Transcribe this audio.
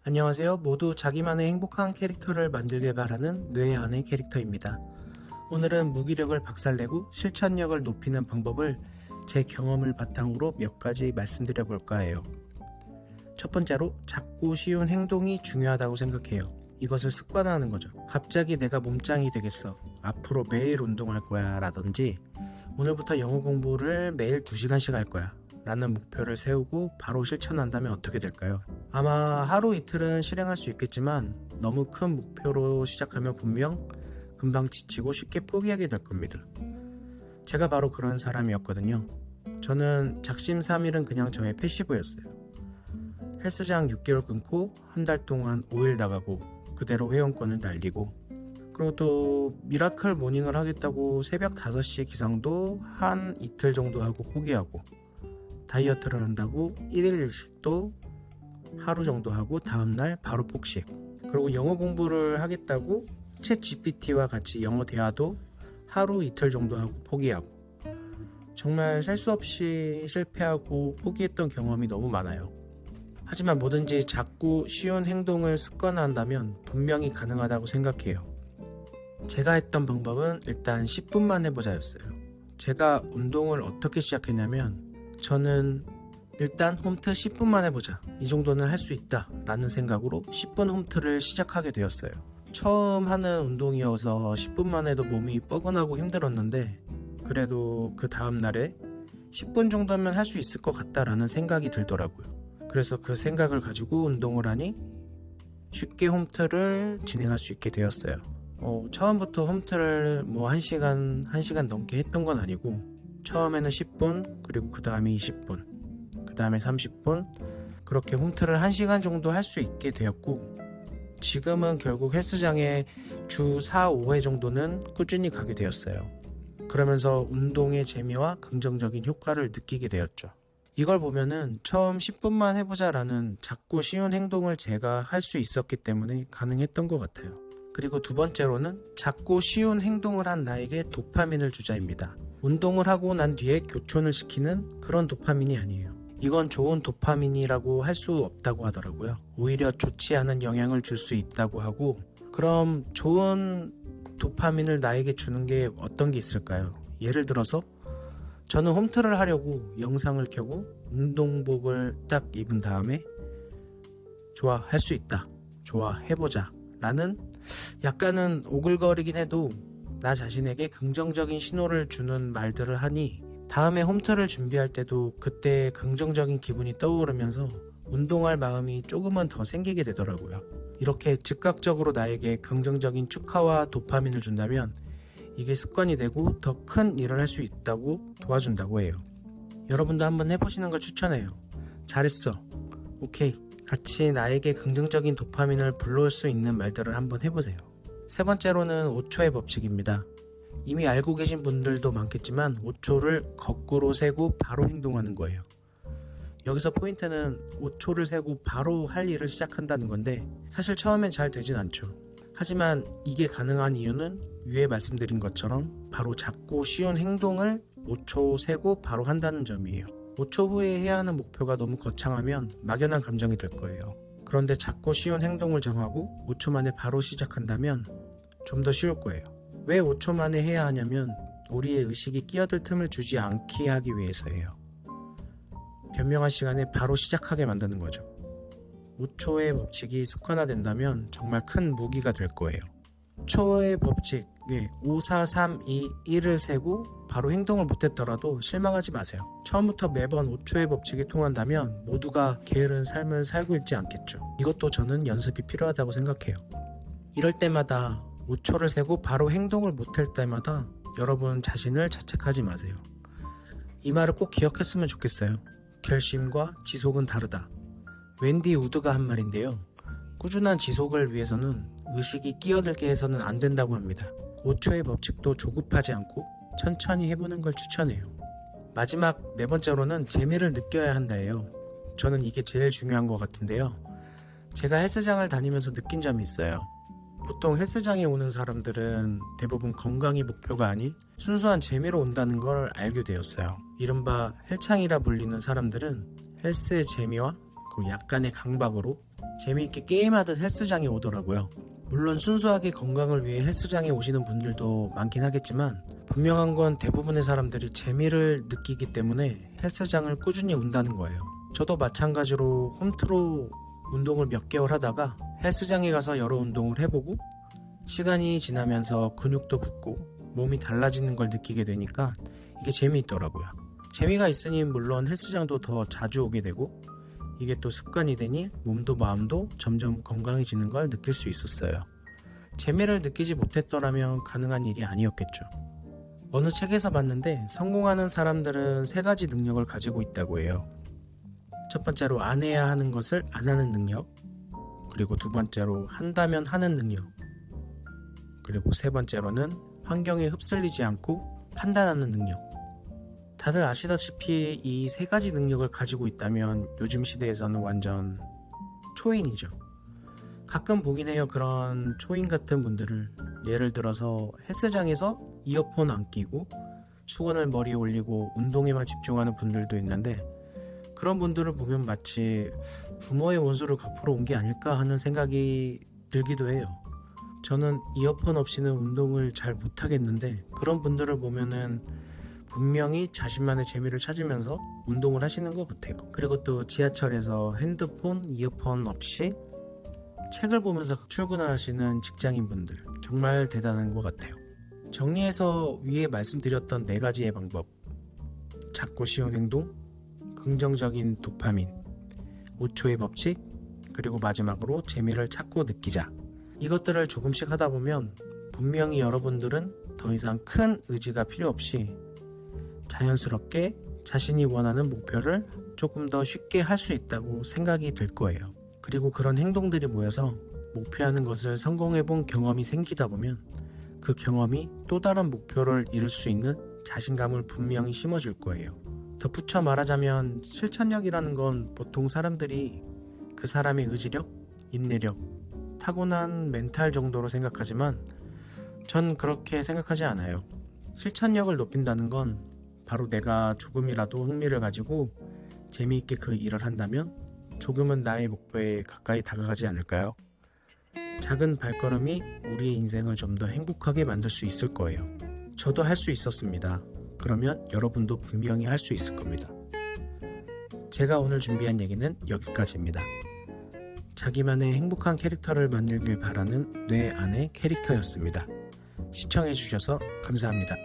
안녕하세요. 모두 자기만의 행복한 캐릭터를 만들길 바라는 뇌 안의 캐릭터입니다. 오늘은 무기력을 박살내고 실천력을 높이는 방법을 제 경험을 바탕으로 몇 가지 말씀드려 볼까 해요. 첫 번째로 작고 쉬운 행동이 중요하다고 생각해요. 이것을 습관화하는 거죠. 갑자기 내가 몸짱이 되겠어. 앞으로 매일 운동할 거야 라든지 오늘부터 영어 공부를 매일 2시간씩 할 거야 라는 목표를 세우고 바로 실천한다면 어떻게 될까요? 아마 하루 이틀은 실행할 수 있겠지만 너무 큰 목표로 시작하면 분명 금방 지치고 쉽게 포기하게 될 겁니다. 제가 바로 그런 사람이었거든요. 저는 작심삼일은 그냥 저의 패시브였어요. 헬스장 6개월 끊고 한 달 동안 5일 나가고 그대로 회원권을 날리고 그리고 또 미라클 모닝을 하겠다고 새벽 5시 기상도 한 이틀 정도 하고 포기하고 다이어트를 한다고 1일 일식도 하루 정도 하고 다음날 바로 폭식, 그리고 영어 공부를 하겠다고 챗 GPT와 같이 영어 대화도 하루 이틀 정도 하고 포기하고 정말 셀 수 없이 실패하고 포기했던 경험이 너무 많아요. 하지만 뭐든지 작고 쉬운 행동을 습관화한다면 분명히 가능하다고 생각해요. 제가 했던 방법은 일단 10분만 해보자 였어요. 제가 운동을 어떻게 시작했냐면 저는 일단 홈트 10분만 해보자, 이 정도는 할 수 있다 라는 생각으로 10분 홈트를 시작하게 되었어요. 처음 하는 운동이어서 10분만 해도 몸이 뻐근하고 힘들었는데 그래도 그 다음날에 10분 정도면 할 수 있을 것 같다라는 생각이 들더라고요. 그래서 그 생각을 가지고 운동을 하니 쉽게 홈트를 진행할 수 있게 되었어요. 처음부터 홈트를 1시간 넘게 했던 건 아니고 처음에는 10분, 그리고 그 다음에 20분, 그 다음에 30분, 그렇게 홈트를 1시간 정도 할 수 있게 되었고 지금은 결국 헬스장에 주 4, 5회 정도는 꾸준히 가게 되었어요. 그러면서 운동의 재미와 긍정적인 효과를 느끼게 되었죠. 이걸 보면은 처음 10분만 해보자 라는 작고 쉬운 행동을 제가 할 수 있었기 때문에 가능했던 것 같아요. 그리고 두 번째로는 작고 쉬운 행동을 한 나에게 도파민을 주자입니다. 운동을 하고 난 뒤에 교촌을 시키는 그런 도파민이 아니에요. 이건 좋은 도파민이라고 할 수 없다고 하더라고요. 오히려 좋지 않은 영향을 줄 수 있다고 하고, 그럼 좋은 도파민을 나에게 주는 게 어떤 게 있을까요? 예를 들어서 저는 홈트를 하려고 영상을 켜고 운동복을 딱 입은 다음에 좋아, 할 수 있다, 좋아, 해보자 라는 약간은 오글거리긴 해도 나 자신에게 긍정적인 신호를 주는 말들을 하니 다음에 홈트를 준비할 때도 그때 긍정적인 기분이 떠오르면서 운동할 마음이 조금은 더 생기게 되더라고요. 이렇게 즉각적으로 나에게 긍정적인 축하와 도파민을 준다면 이게 습관이 되고 더 큰 일을 할 수 있다고 도와준다고 해요. 여러분도 한번 해보시는 걸 추천해요. 잘했어, 오케이, 같이 나에게 긍정적인 도파민을 불러올 수 있는 말들을 한번 해보세요. 세 번째로는 5초의 법칙입니다. 이미 알고 계신 분들도 많겠지만 5초를 거꾸로 세고 바로 행동하는 거예요. 여기서 포인트는 5초를 세고 바로 할 일을 시작한다는 건데 사실 처음엔 잘 되진 않죠. 하지만 이게 가능한 이유는 위에 말씀드린 것처럼 바로 작고 쉬운 행동을 5초 세고 바로 한다는 점이에요. 5초 후에 해야 하는 목표가 너무 거창하면 막연한 감정이 들 거예요. 그런데 작고 쉬운 행동을 정하고 5초 만에 바로 시작한다면 좀 더 쉬울 거예요. 왜 5초 만에 해야 하냐면 우리의 의식이 끼어들 틈을 주지 않게 하기 위해서예요. 변명한 시간에 바로 시작하게 만드는 거죠. 5초의 법칙이 습관화된다면 정말 큰 무기가 될 거예요. 초의 법칙, 5, 4, 3, 2, 1을 세고 바로 행동을 못했더라도 실망하지 마세요. 처음부터 매번 5초의 법칙이 통한다면 모두가 게으른 삶을 살고 있지 않겠죠. 이것도 저는 연습이 필요하다고 생각해요. 이럴 때마다 5초를 세고 바로 행동을 못할 때마다 여러분 자신을 자책하지 마세요. 이 말을 꼭 기억했으면 좋겠어요. 결심과 지속은 다르다. 웬디 우드가 한 말인데요. 꾸준한 지속을 위해서는 의식이 끼어들게 해서는 안 된다고 합니다. 5초의 법칙도 조급하지 않고 천천히 해보는 걸 추천해요. 마지막 네 번째로는 재미를 느껴야 한다예요. 저는 이게 제일 중요한 것 같은데요. 제가 헬스장을 다니면서 느낀 점이 있어요. 보통 헬스장에 오는 사람들은 대부분 건강이 목표가 아닌 순수한 재미로 온다는 걸 알게 되었어요. 이른바 헬창이라 불리는 사람들은 헬스의 재미와 그 약간의 강박으로 재미있게 게임하듯 헬스장에 오더라고요. 물론 순수하게 건강을 위해 헬스장에 오시는 분들도 많긴 하겠지만 분명한 건 대부분의 사람들이 재미를 느끼기 때문에 헬스장을 꾸준히 온다는 거예요. 저도 마찬가지로 홈트로 운동을 몇 개월 하다가 헬스장에 가서 여러 운동을 해보고 시간이 지나면서 근육도 붙고 몸이 달라지는 걸 느끼게 되니까 이게 재미있더라고요. 재미가 있으니 물론 헬스장도 더 자주 오게 되고 이게 또 습관이 되니 몸도 마음도 점점 건강해지는 걸 느낄 수 있었어요. 재미를 느끼지 못했더라면 가능한 일이 아니었겠죠. 어느 책에서 봤는데 성공하는 사람들은 3가지 능력을 가지고 있다고 해요. 첫 번째로 안 해야 하는 것을 안 하는 능력, 그리고 두 번째로 한다면 하는 능력, 그리고 세 번째로는 환경에 휩쓸리지 않고 판단하는 능력. 다들 아시다시피 이 3가지 능력을 가지고 있다면 요즘 시대에서는 완전 초인이죠. 가끔 보긴 해요. 그런 초인 같은 분들을. 예를 들어서 헬스장에서 이어폰 안 끼고 수건을 머리에 올리고 운동에만 집중하는 분들도 있는데 그런 분들을 보면 마치 부모의 원수를 갚으러 온 게 아닐까 하는 생각이 들기도 해요. 저는 이어폰 없이는 운동을 잘 못하겠는데 그런 분들을 보면은 분명히 자신만의 재미를 찾으면서 운동을 하시는 것 같아요. 그리고 또 지하철에서 핸드폰, 이어폰 없이 책을 보면서 출근을 하시는 직장인분들 정말 대단한 것 같아요. 정리해서 위에 말씀드렸던 4가지의 방법, 작고 쉬운 행동, 긍정적인 도파민, 5초의 법칙, 그리고 마지막으로 재미를 찾고 느끼자. 이것들을 조금씩 하다 보면 분명히 여러분들은 더 이상 큰 의지가 필요 없이 자연스럽게 자신이 원하는 목표를 조금 더 쉽게 할 수 있다고 생각이 들 거예요. 그리고 그런 행동들이 모여서 목표하는 것을 성공해 본 경험이 생기다 보면 그 경험이 또 다른 목표를 이룰 수 있는 자신감을 분명히 심어줄 거예요. 덧붙여 말하자면 실천력이라는 건 보통 사람들이 그 사람의 의지력, 인내력, 타고난 멘탈 정도로 생각하지만 전 그렇게 생각하지 않아요. 실천력을 높인다는 건 바로 내가 조금이라도 흥미를 가지고 재미있게 그 일을 한다면 조금은 나의 목표에 가까이 다가가지 않을까요? 작은 발걸음이 우리의 인생을 좀 더 행복하게 만들 수 있을 거예요. 저도 할 수 있었습니다. 그러면 여러분도 분명히 할 수 있을 겁니다. 제가 오늘 준비한 얘기는 여기까지입니다. 자기만의 행복한 캐릭터를 만들길 바라는 뇌 안의 캐릭터였습니다. 시청해주셔서 감사합니다.